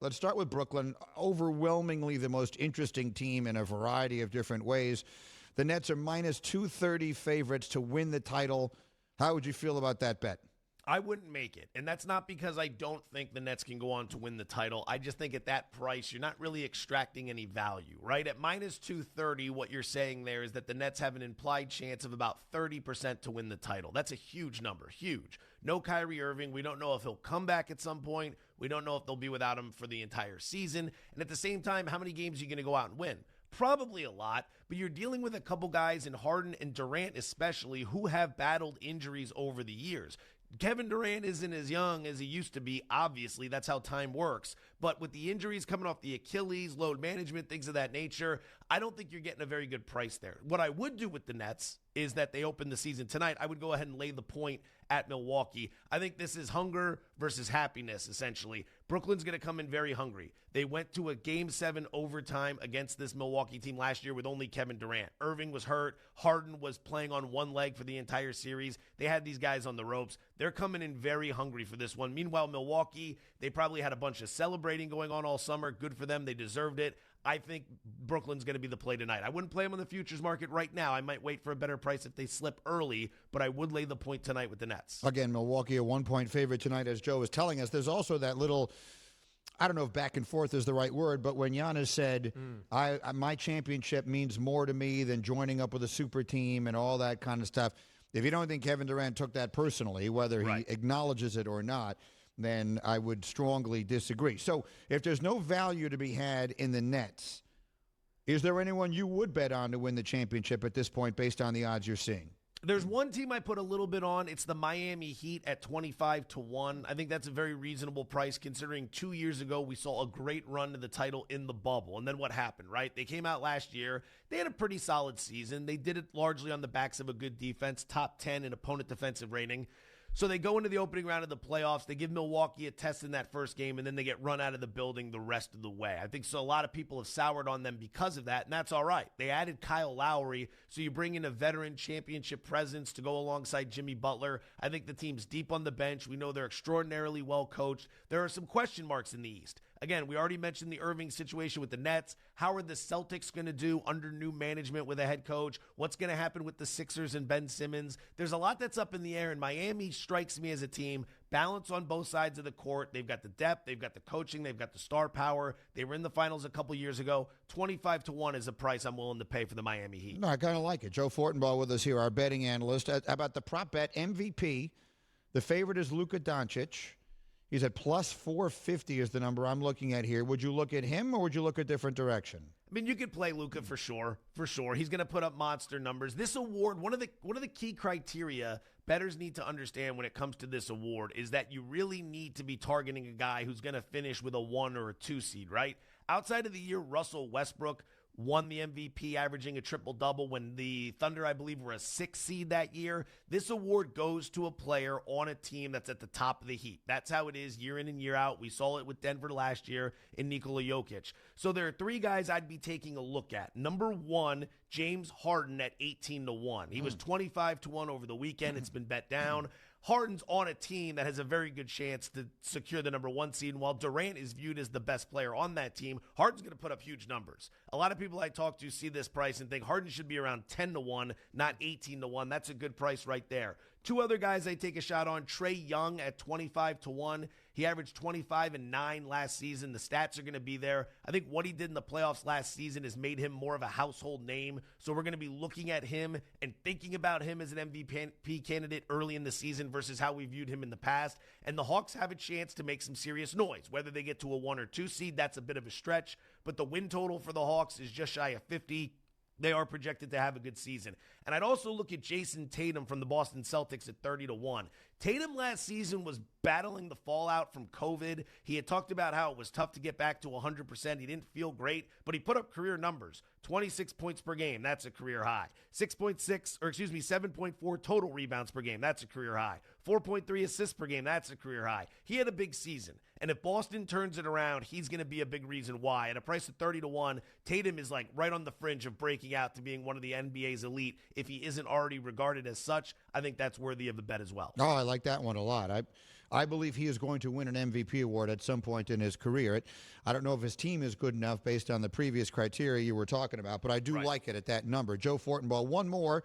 Let's start with Brooklyn. Overwhelmingly the most interesting team in a variety of different ways. The Nets are minus 230 favorites to win the title. How would you feel about that bet? I wouldn't make it. And that's not because I don't think the Nets can go on to win the title. I just think at that price, you're not really extracting any value, right? At minus 230, what you're saying there is that the Nets have an implied chance of about 30% to win the title. That's a huge number, huge. No Kyrie Irving. We don't know if he'll come back at some point. We don't know if they'll be without him for the entire season. And at the same time, how many games are you going to go out and win? Probably a lot, but you're dealing with a couple guys in Harden and Durant especially who have battled injuries over the years. Kevin Durant isn't as young as he used to be, obviously. That's how time works. But with the injuries coming off the Achilles, load management, things of that nature, I don't think you're getting a very good price there. What I would do with the Nets is that they open the season tonight. I would go ahead and lay the point at Milwaukee. I think this is hunger versus happiness, essentially. Brooklyn's going to come in very hungry. They went to a Game 7 overtime against this Milwaukee team last year with only Kevin Durant. Irving was hurt. Harden was playing on one leg for the entire series. They had these guys on the ropes. They're coming in very hungry for this one. Meanwhile, Milwaukee, they probably had a bunch of celebrating going on all summer. Good for them. They deserved it. I think Brooklyn's going to be the play tonight. I wouldn't play them on the futures market right now. I might wait for a better price if they slip early, but I would lay the point tonight with the Nets. Again, Milwaukee a 1-point favorite tonight, as Joe was telling us. There's also that little, I don't know if back and forth is the right word, but when Giannis said, my championship means more to me than joining up with a super team and all that kind of stuff. If you don't think Kevin Durant took that personally, whether he acknowledges it or not, then I would strongly disagree. So if there's no value to be had in the Nets, is there anyone you would bet on to win the championship at this point based on the odds you're seeing? There's one team I put a little bit on. It's the Miami Heat at 25-1. I think that's a very reasonable price considering 2 years ago we saw a great run to the title in the bubble. And then what happened, right? They came out last year. They had a pretty solid season. They did it largely on the backs of a good defense, top 10 in opponent defensive rating. So they go into the opening round of the playoffs. They give Milwaukee a test in that first game, and then they get run out of the building the rest of the way. I think so. A lot of people have soured on them because of that, and that's all right. They added Kyle Lowry, so you bring in a veteran championship presence to go alongside Jimmy Butler. I think the team's deep on the bench. We know they're extraordinarily well coached. There are some question marks in the East. Again, we already mentioned the Irving situation with the Nets. How are the Celtics going to do under new management with a head coach? What's going to happen with the Sixers and Ben Simmons? There's a lot that's up in the air, and Miami strikes me as a team balance on both sides of the court. They've got the depth, they've got the coaching, they've got the star power. They were in the finals a couple years ago. 25-1 is a price I'm willing to pay for the Miami Heat. No, I kind of like it. Joe Fortenbaugh with us here, our betting analyst. How about the prop bet MVP? The favorite is Luka Doncic. He's at plus 450 is the number I'm looking at here. Would you look at him or would you look a different direction? I mean, you could play Luka for sure. For sure. He's going to put up monster numbers. This award, one of the key criteria bettors need to understand when it comes to this award is that you really need to be targeting a guy who's going to finish with a 1 or a 2 seed, right? Outside of the year, Russell Westbrook won the MVP, averaging a triple-double when the Thunder, I believe, were a 6 seed that year. This award goes to a player on a team that's at the top of the heap. That's how it is year in and year out. We saw it with Denver last year in Nikola Jokic. So there are 3 guys I'd be taking a look at. Number 1, James Harden at 18-1. He was 25-1 over the weekend. It's been bet down. Harden's on a team that has a very good chance to secure the number 1 seed. And while Durant is viewed as the best player on that team, Harden's going to put up huge numbers. A lot of people I talk to see this price and think Harden should be around 10-1, not 18-1. That's a good price right there. 2 other guys I take a shot on, Trae Young at 25-1. He averaged 25 and 9 last season. The stats are going to be there. I think what he did in the playoffs last season has made him more of a household name. So we're going to be looking at him and thinking about him as an MVP candidate early in the season versus how we viewed him in the past. And the Hawks have a chance to make some serious noise. Whether they get to a 1 or 2 seed, that's a bit of a stretch. But the win total for the Hawks is just shy of 50. They are projected to have a good season. And I'd also look at Jason Tatum from the Boston Celtics at 30-1. Tatum last season was battling the fallout from COVID. He had talked about how it was tough to get back to 100%. He didn't feel great, but he put up career numbers. 26 points per game, that's a career high. 7.4 total rebounds per game, that's a career high. 4.3 assists per game, that's a career high. He had a big season. And if Boston turns it around, he's going to be a big reason why. At a price of 30-1, Tatum is like right on the fringe of breaking out to being one of the NBA's elite. If he isn't already regarded as such, I think that's worthy of a bet as well. Oh, I like that one a lot. I believe he is going to win an MVP award at some point in his career. I don't know if his team is good enough based on the previous criteria you were talking about, but I do like it at that number. Joe Fortenbaugh, one more.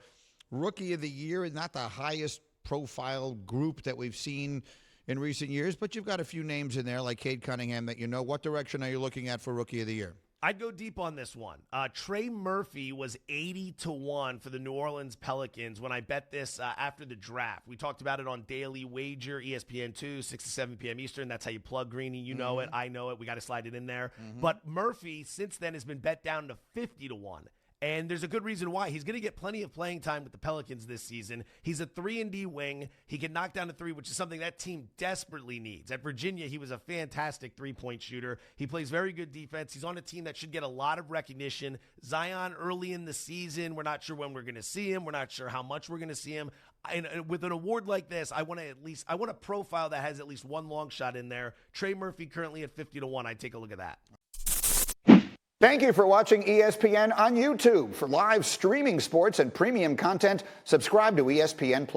Rookie of the Year, not the highest profile group that we've seen in recent years, but you've got a few names in there like Cade Cunningham that you know. What direction are you looking at for Rookie of the Year? I'd go deep on this one. Trey Murphy was 80-1 for the New Orleans Pelicans when I bet this after the draft. We talked about it on Daily Wager, ESPN 2, 6 to 7 p.m. Eastern. That's how you plug Greeny. You know it. I know it. We got to slide it in there. But Murphy, since then, has been bet down to 50-1. And there's a good reason why. He's going to get plenty of playing time with the Pelicans this season. He's a 3-and-D wing. He can knock down a three, which is something that team desperately needs. At Virginia, he was a fantastic three-point shooter. He plays very good defense. He's on a team that should get a lot of recognition. Zion early in the season, we're not sure when we're going to see him. We're not sure how much we're going to see him. And with an award like this, I want a profile that has at least one long shot in there. Trey Murphy currently at 50-1. I'd take a look at that. Thank you for watching ESPN on YouTube. For live streaming sports and premium content, subscribe to ESPN+.